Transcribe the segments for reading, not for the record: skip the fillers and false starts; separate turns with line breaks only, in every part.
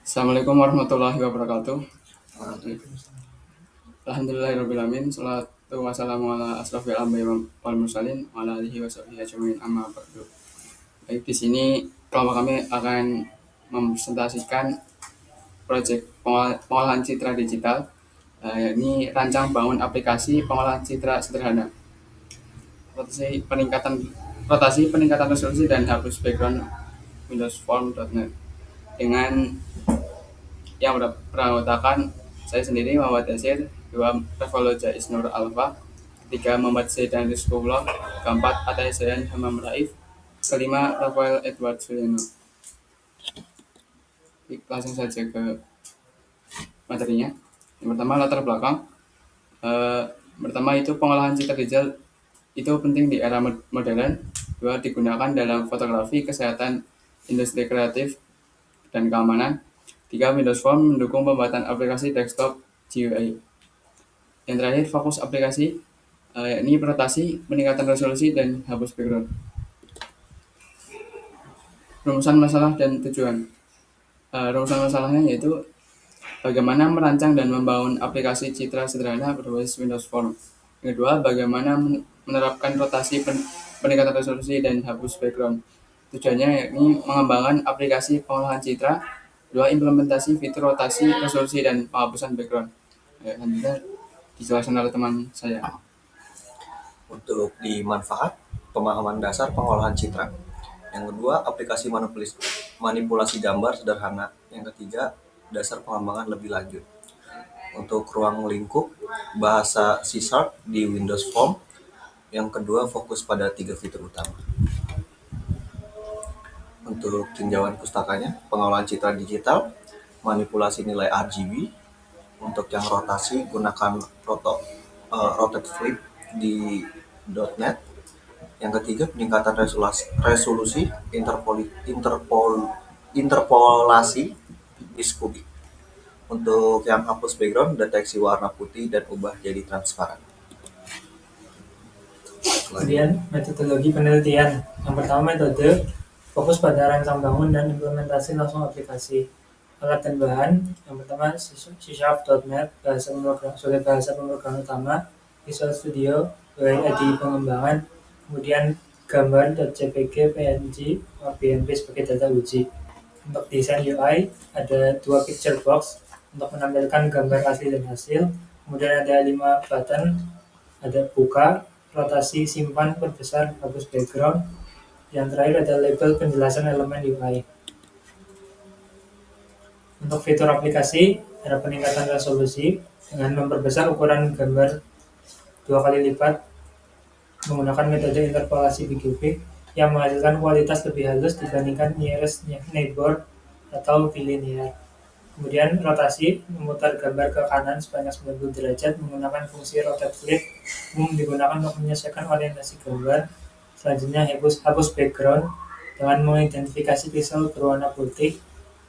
Assalamualaikum warahmatullahi wabarakatuh. Alhamdulillahirrahmanirrahim. Salatu wassalamu ala asrofil anbiya wal mursalin wa ala alihi wa sahbihi ajmain amma ba'du. Baik, di sini kelompok kami akan mempresentasikan proyek pengolahan citra digital, yakni rancang bangun aplikasi pengolahan citra sederhana. Rotasi peningkatan resolusi dan hapus background Windows Form.net dengan yang beranggotkan saya sendiri Muhammad Yasir, dua Revoluja Isnur Alfa, ketiga Muhammad Zaidan Rizkullah, keempat Atay Zayan Hamam Raif, kelima Rafael Edward Suyono. Langsung saja ke materinya. Yang pertama latar belakang. Pertama itu pengolahan citra digital itu penting di era modern. Dua, digunakan dalam fotografi, kesehatan, industri kreatif, dan keamanan. Tiga, Windows Form mendukung pembuatan aplikasi desktop GUI. Yang terakhir, fokus aplikasi, yakni rotasi, peningkatan resolusi, dan hapus background. Rumusan masalah dan tujuan. Rumusan masalahnya yaitu bagaimana merancang dan membangun aplikasi citra sederhana berbasis Windows Form. Yang kedua, bagaimana menerapkan rotasi, peningkatan resolusi, dan hapus background. Tujuannya yakni mengembangkan aplikasi pengolahan citra. Dua, implementasi fitur rotasi, resolusi, dan penghapusan background. Selanjutnya dijelaskan oleh teman saya.
Untuk dimanfaat, pemahaman dasar pengolahan citra. Yang kedua, aplikasi manipulasi gambar sederhana. Yang ketiga, dasar pengembangan lebih lanjut. Untuk ruang lingkup, bahasa C# di Windows Form. Yang kedua, fokus pada 3 fitur utama. Untuk tinjauan pustakanya, pengolahan citra digital, manipulasi nilai RGB. Untuk yang rotasi, gunakan rotate flip di .NET. Yang ketiga, peningkatan resolusi interpolasi di Scooby. Untuk yang hapus background, deteksi warna putih dan ubah jadi transparan.
Kemudian metodologi penelitian. Yang pertama metode fokus pada rancang bangun dan implementasi langsung aplikasi. Alat dan bahan. Yang pertama C#.NET sebagai bahasa pemrograman utama, Visual Studio sebagai IDE pengembangan, kemudian gambar.jpg, PNG, BMP sebagai data uji. Untuk desain UI ada 2 picture box untuk menampilkan gambar asli dan hasil. Kemudian ada 5 button, ada buka, rotasi, simpan, perbesar, hapus background. Yang terakhir ada label penjelasan elemen UI. Untuk fitur aplikasi ada peningkatan resolusi dengan memperbesar ukuran gambar 2 kali lipat menggunakan metode interpolasi bicubic yang menghasilkan kualitas lebih halus dibandingkan nearest neighbor atau bilinear. Kemudian rotasi, memutar gambar ke kanan sebanyak 90 derajat menggunakan fungsi rotate flip, umum digunakan untuk menyesuaikan orientasi gambar. Selanjutnya hapus background dengan mengidentifikasi pixel berwarna putih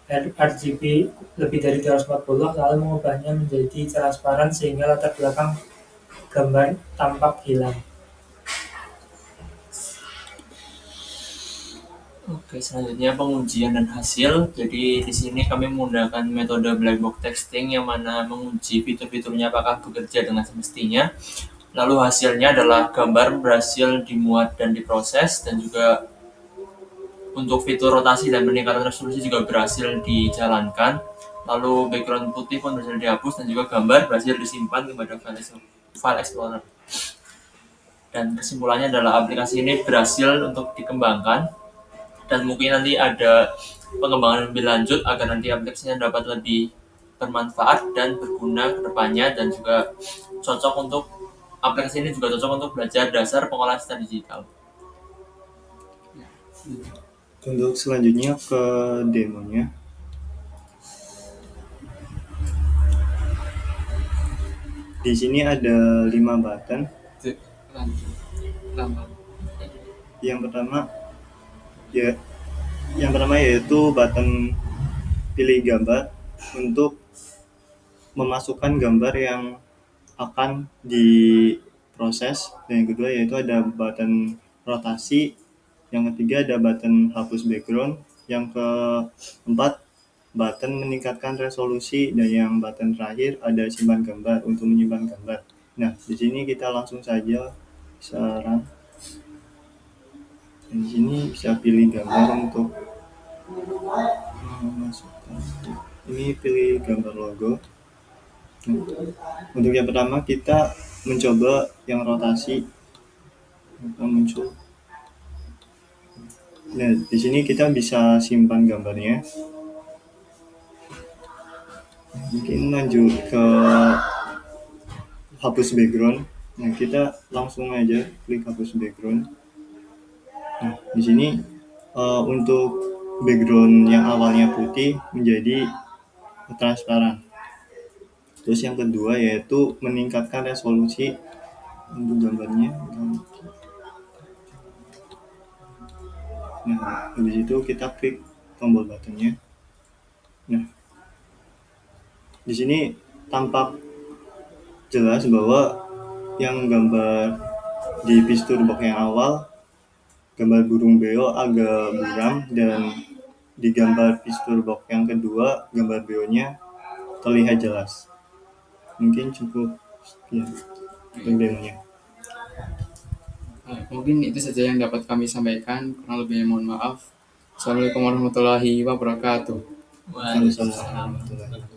RGB lebih dari 240 lalu mengubahnya menjadi transparan sehingga latar belakang gambar tampak hilang.
Oke, selanjutnya pengujian dan hasil. Jadi di sini kami menggunakan metode black box testing yang mana menguji fitur-fiturnya apakah bekerja dengan semestinya. Lalu hasilnya adalah gambar berhasil dimuat dan diproses, dan juga untuk fitur rotasi dan peningkatan resolusi juga berhasil dijalankan. Lalu background putih pun berhasil dihapus dan juga gambar berhasil disimpan kepada file explorer. Dan kesimpulannya adalah aplikasi ini berhasil untuk dikembangkan, dan mungkin nanti ada pengembangan lebih lanjut agar nanti aplikasinya dapat lebih bermanfaat dan berguna ke depannya, dan juga cocok untuk aplikasi ini juga cocok untuk belajar dasar pengolahan citra digital.
Untuk selanjutnya ke demonya. Di sini ada 5 button. Yang pertama yaitu button pilih gambar untuk memasukkan gambar yang akan diproses, dan yang kedua yaitu ada button rotasi, yang ketiga ada button hapus background, yang keempat button meningkatkan resolusi, dan yang button terakhir ada simpan gambar untuk menyimpan gambar. Nah, di sini kita langsung saja sekarang. Dan di sini bisa pilih gambar untuk memasukkan. Ini pilih gambar logo. Nah, untuk yang pertama kita mencoba yang rotasi. Kita muncul. Nah, di sini kita bisa simpan gambarnya. Mungkin lanjut ke hapus background. Nah, kita langsung aja klik hapus background. Nah, di sini untuk background yang awalnya putih menjadi transparan. Terus yang kedua yaitu meningkatkan resolusi untuk gambarnya. Nah, habis itu kita klik tombol buttonnya. Nah, di sini tampak jelas bahwa yang gambar di pistur box yang awal, gambar burung beo agak buram, dan di gambar pistur box yang kedua, gambar beonya terlihat jelas. Mungkin cukup sekian untuk demonya.
Mungkin itu saja yang dapat kami sampaikan. Kurang lebihnya mohon maaf. Assalamualaikum warahmatullahi wabarakatuh.
Waalaikumsalam warahmatullahi wabarakatuh.